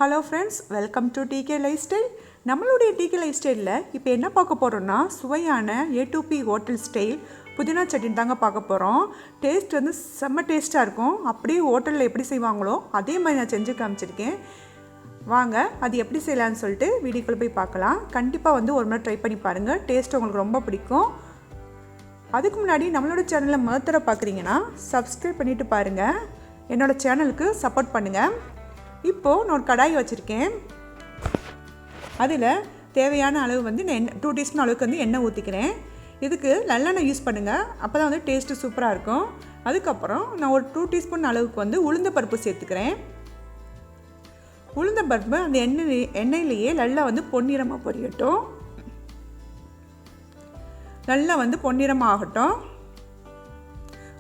Hello friends, welcome to DK lifestyle. நம்மளுடைய DK லைஃப் ஸ்டைலில் இப்போ என்ன பார்க்க போகிறோன்னா, சுவையான A2P ஹோட்டல் ஸ்டைல் புதினா சட்னி தாங்க பார்க்க போகிறோம். டேஸ்ட் வந்து செம்ம டேஸ்ட்டாக இருக்கும். அப்படியே ஹோட்டலில் எப்படி செய்வாங்களோ அதே மாதிரி நான் செஞ்சு காமிச்சிருக்கேன். வாங்க அது எப்படி செய்யலான்னு சொல்லிட்டு வீடியோக்குள்ளே போய் பார்க்கலாம். கண்டிப்பாக வந்து ஒரு முறை ட்ரை பண்ணி பாருங்கள், டேஸ்ட் உங்களுக்கு ரொம்ப பிடிக்கும். அதுக்கு முன்னாடி நம்மளோட சேனலில் முதல்ல பார்க்குறீங்கன்னா சப்ஸ்கிரைப் பண்ணிவிட்டு பாருங்கள், என்னோடய சேனலுக்கு சப்போர்ட் பண்ணுங்கள். இப்போது நான் ஒரு கடாய் வச்சுருக்கேன். அதில் தேவையான அளவு வந்து நான் 2 டீஸ்பூன் அளவுக்கு வந்து எண்ணெய் ஊற்றிக்கிறேன். இதுக்கு நல்லெண்ணெய் யூஸ் பண்ணுங்கள், அப்போ தான் வந்து டேஸ்ட்டு சூப்பராக இருக்கும். அதுக்கப்புறம் நான் ஒரு 2 டீஸ்பூன் அளவுக்கு வந்து உளுந்த பருப்பு சேர்த்துக்கிறேன். உளுந்த பருப்பு அந்த எண்ணெயிலேயே நல்லா வந்து பொன்னிறமாக பொரியட்டும். நல்லா வந்து பொன்னிறமாக ஆகட்டும்,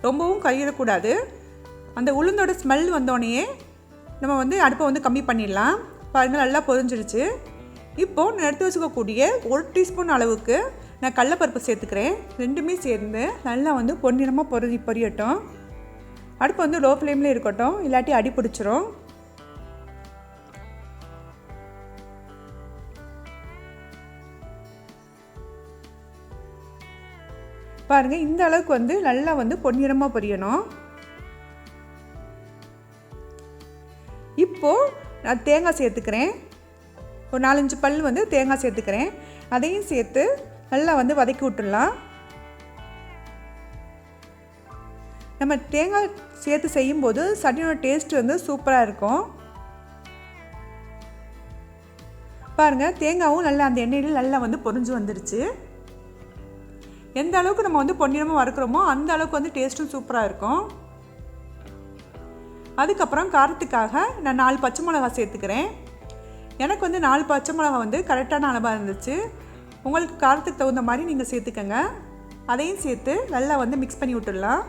ரொம்பவும் கறியிடக்கூடாது. அந்த உளுந்தோட ஸ்மெல் வந்தோடனே நம்ம வந்து அடுப்பை வந்து கம்மி பண்ணிடலாம். பாருங்கள், நல்லா பொரிஞ்சிடுச்சு. இப்போது நான் எடுத்து வச்சுக்கக்கூடிய 1 டீஸ்பூன் அளவுக்கு நான் கடலைப்பருப்பு சேர்த்துக்கிறேன். ரெண்டுமே சேர்ந்து நல்லா வந்து பொன்னிறமாக பொரியட்டும். அடுப்பு வந்து லோ ஃப்ளேமில் இருக்கட்டும், இல்லாட்டி அடி பிடிச்சிரும். பாருங்கள், இந்த அளவுக்கு வந்து நல்லா வந்து பொன்னிறமாக பொரியணும். இப்போது நான் தேங்காய் சேர்த்துக்கிறேன். ஒரு 4-5 பல் வந்து தேங்காய் சேர்த்துக்கிறேன். அதையும் சேர்த்து நல்லா வந்து வதக்கி விட்டுடலாம். நம்ம தேங்காய் சேர்த்து செய்யும்போது சட்னியோட டேஸ்ட் வந்து சூப்பராக இருக்கும். பாருங்கள், தேங்காயும் நல்லா அந்த எண்ணெயில் நல்லா வந்து பொரிஞ்சு வந்துடுச்சு. எந்த அளவுக்கு நம்ம வந்து பொன்னிறமாக வறுக்கிறோமோ அந்த அளவுக்கு வந்து டேஸ்ட்டும் சூப்பராக இருக்கும். அதுக்கப்புறம் காரத்துக்காக நான் 4 பச்சை மிளகா சேர்த்துக்கிறேன். எனக்கு வந்து 4 பச்சை மிளகா வந்து கரெக்டான அளவாக இருந்துச்சு. உங்களுக்கு காரத்துக்கு தகுந்த மாதிரி நீங்கள் சேர்த்துக்கங்க. அதையும் சேர்த்து நல்லா வந்து மிக்ஸ் பண்ணி விட்டுடலாம்.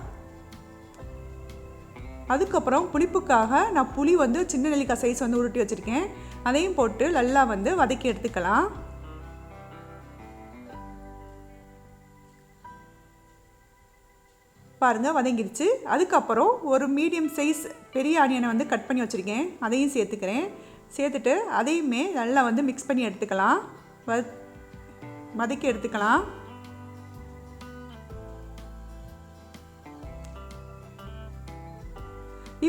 அதுக்கப்புறம் புளிப்புக்காக நான் புளி வந்து சின்ன நெல்லிக்காய் சைஸ் வந்து உருட்டி வச்சுருக்கேன். அதையும் போட்டு நல்லா வந்து வதக்கி எடுத்துக்கலாம். பாருங்கள், வதங்கிடுச்சு. அதுக்கப்புறம் ஒரு மீடியம் சைஸ் பெரிய ஆனியனை வந்து கட் பண்ணி வச்சுருக்கேன். அதையும் சேர்த்துக்கிறேன். சேர்த்துட்டு அதையுமே நல்லா வந்து மிக்ஸ் பண்ணி எடுத்துக்கலாம், வதக்கி எடுத்துக்கலாம்.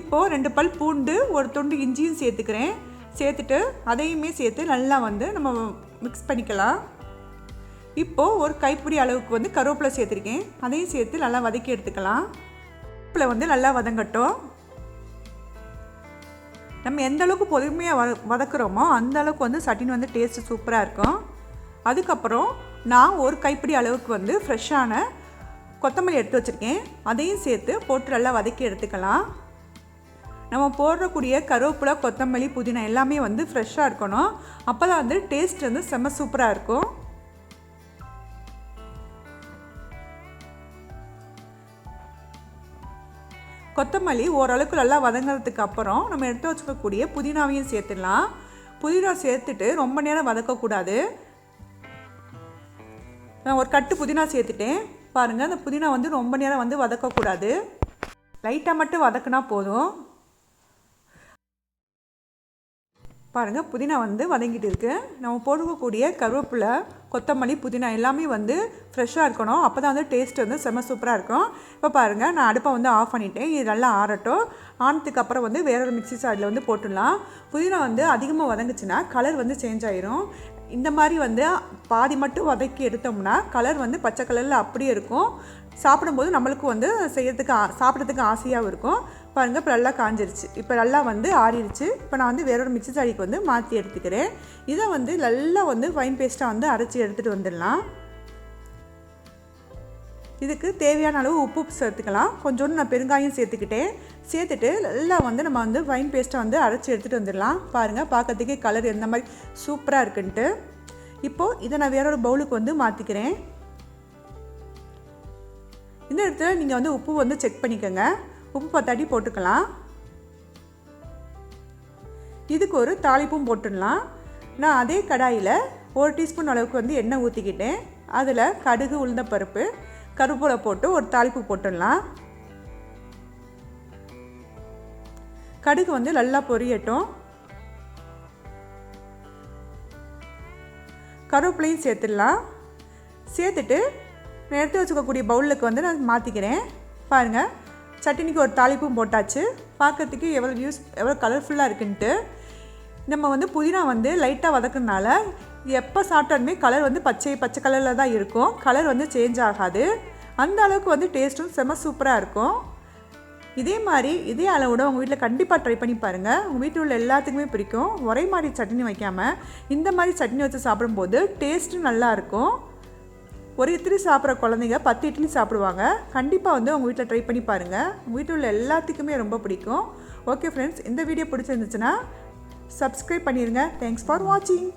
இப்போது 2 பல் பூண்டு, ஒரு துண்டு இஞ்சியும் சேர்த்துக்கிறேன். சேர்த்துட்டு அதையுமே சேர்த்து நல்லா வந்து நம்ம மிக்ஸ் பண்ணிக்கலாம். இப்போது ஒரு கைப்பிடி அளவுக்கு வந்து கருவேப்பிலை சேர்த்துருக்கேன். அதையும் சேர்த்து நல்லா வதக்கி எடுத்துக்கலாம். கருவேப்பிலை வந்து நல்லா வதங்கட்டும். நம்ம எந்த அளவுக்கு பொறுமையாக வதக்குறோமோ அந்த அளவுக்கு வந்து சட்னி வந்து டேஸ்ட்டு சூப்பராக இருக்கும். அதுக்கப்புறம் நான் ஒரு கைப்பிடி அளவுக்கு வந்து ஃப்ரெஷ்ஷான கொத்தமல்லி எடுத்து வச்சுருக்கேன். அதையும் சேர்த்து போட்டு நல்லா வதக்கி எடுத்துக்கலாம். நம்ம போடக்கூடிய கருவேப்பிலை, கொத்தமல்லி, புதினா எல்லாமே வந்து ஃப்ரெஷ்ஷாக இருக்கணும். அப்போ தான் வந்து டேஸ்ட் வந்து செம்ம சூப்பராக இருக்கும். கொத்தமல்லி ஓரளவுக்கு நல்லா வதங்கிறதுக்கு அப்புறம் நம்ம எடுத்து வச்சுக்கக்கூடிய புதினாவையும் சேர்த்துடலாம். புதினா சேர்த்துட்டு ரொம்ப நேரம் வதக்கக்கூடாது. நான் ஒரு கட்டு புதினா சேர்த்துட்டேன். பாருங்கள், அந்த புதினா வந்து ரொம்ப நேரம் வந்து வதக்கக்கூடாது. லைட்டாக மட்டும் வதக்குனா போதும். பாருங்கள், புதினா வந்து வதங்கிட்டு இருக்குது. நம்ம போடக்கூடிய கருவேப்பிலை, கொத்தமல்லி, புதினா எல்லாமே வந்து ஃப்ரெஷ்ஷாக இருக்கணும். அப்போ தான் வந்து டேஸ்ட் வந்து செம்ம சூப்பராக இருக்கும். இப்போ பாருங்கள், நான் அடுப்பை வந்து ஆஃப் பண்ணிவிட்டேன். இது நல்லா ஆறட்டும். ஆனதுக்கப்புறம் வந்து வேறொரு மிக்ஸி ஜாரில் வந்து போட்டுடலாம். புதினா வந்து அதிகமாக வதங்குச்சுன்னா கலர் வந்து சேஞ்ச் ஆயிரும். இந்த மாதிரி வந்து பாதி மட்டும் வதக்கி எடுத்தோம்னா கலர் வந்து பச்சை கலரில் அப்படியே இருக்கும். சாப்பிடும்போது நம்மளுக்கு வந்து சாப்பிட்றதுக்கு ஆசையாகவும் இருக்கும். பாருங்கள், இப்போ நல்லா காஞ்சிருச்சு. இப்போ நல்லா வந்து ஆறிடுச்சு. இப்போ நான் வந்து வேறொரு மிக்ஸி ஜாரிக்கு வந்து மாற்றி எடுத்துக்கிறேன். இதை வந்து நல்லா வந்து ஃபைன் பேஸ்ட்டாக வந்து அரைச்சி எடுத்துகிட்டு வந்துடலாம். இதுக்கு தேவையான அளவு உப்பு சேர்த்துக்கலாம். கொஞ்சோண்டு நான் பெருங்காயம் சேர்த்துக்கிட்டேன். சேர்த்துட்டு நல்லா வந்து நம்ம வந்து ஃபைன் பேஸ்ட்டாக வந்து அரைச்சி எடுத்துகிட்டு வந்துடலாம். பாருங்கள், பார்க்கறதுக்கே கலர் எந்த மாதிரி சூப்பராக இருக்குன்ட்டு. இப்போது இதை நான் வேறொரு பவுலுக்கு வந்து மாற்றிக்கிறேன். இந்த இடத்துல நீங்கள் வந்து உப்பு வந்து செக் பண்ணிக்கோங்க. உப்பு பத்தாட்டி போட்டுக்கலாம். இதுக்கு ஒரு தாளிப்பும் போட்டுடலாம். நான் அதே கடாயில் 1 டீஸ்பூன் அளவுக்கு வந்து எண்ணெய் ஊற்றிக்கிட்டேன். அதில் கடுகு, உளுந்தப்பருப்பு, கருவேப்பிலை போட்டு ஒரு தாளிப்பு போட்டுடலாம். கடுகு வந்து நல்லா பொரியட்டும். கருவேப்பிலையும் சேர்த்துடலாம். சேர்த்துட்டு நான் எடுத்து வச்சுக்கக்கூடிய பவுலுக்கு வந்து நான் மாற்றிக்கிறேன். பாருங்கள், சட்னிக்கு ஒரு தாளிப்பும் போட்டாச்சு. பார்க்கறதுக்கு எவ்வளோ கலர்ஃபுல்லாக இருக்குன்ட்டு. நம்ம வந்து புதினா வந்து லைட்டாக வதக்குறதுனால எப்போ சாப்பிட்டாலுமே கலர் வந்து பச்சை கலரில் தான் இருக்கும். கலர் வந்து சேஞ்ச் ஆகாது. அந்த அளவுக்கு வந்து டேஸ்ட்டும் செம்ம சூப்பராக இருக்கும். இதே மாதிரி இதே அளவோட உங்கள் வீட்டில் கண்டிப்பாக ட்ரை பண்ணி பாருங்கள். உங்கள் வீட்டில் உள்ள எல்லாத்துக்குமே பிடிக்கும். ஒரே மாதிரி சட்னி வைக்காமல் இந்த மாதிரி சட்னி வச்சு சாப்பிடும்போது டேஸ்ட்டும் நல்லாயிருக்கும். ஒரு இட்லி சாப்பிட்ற குழந்தைங்க 10 இட்லி சாப்பிடுவாங்க. கண்டிப்பாக வந்து உங்கள் வீட்டில் ட்ரை பண்ணி பாருங்கள். உங்கள் வீட்டில் உள்ள எல்லாத்துக்குமே ரொம்ப பிடிக்கும். ஓகே ஃப்ரெண்ட்ஸ், இந்த வீடியோ பிடிச்சிருந்துச்சுன்னா சப்ஸ்கிரைப் பண்ணிடுங்க. தேங்க்ஸ் ஃபார் வாட்சிங்.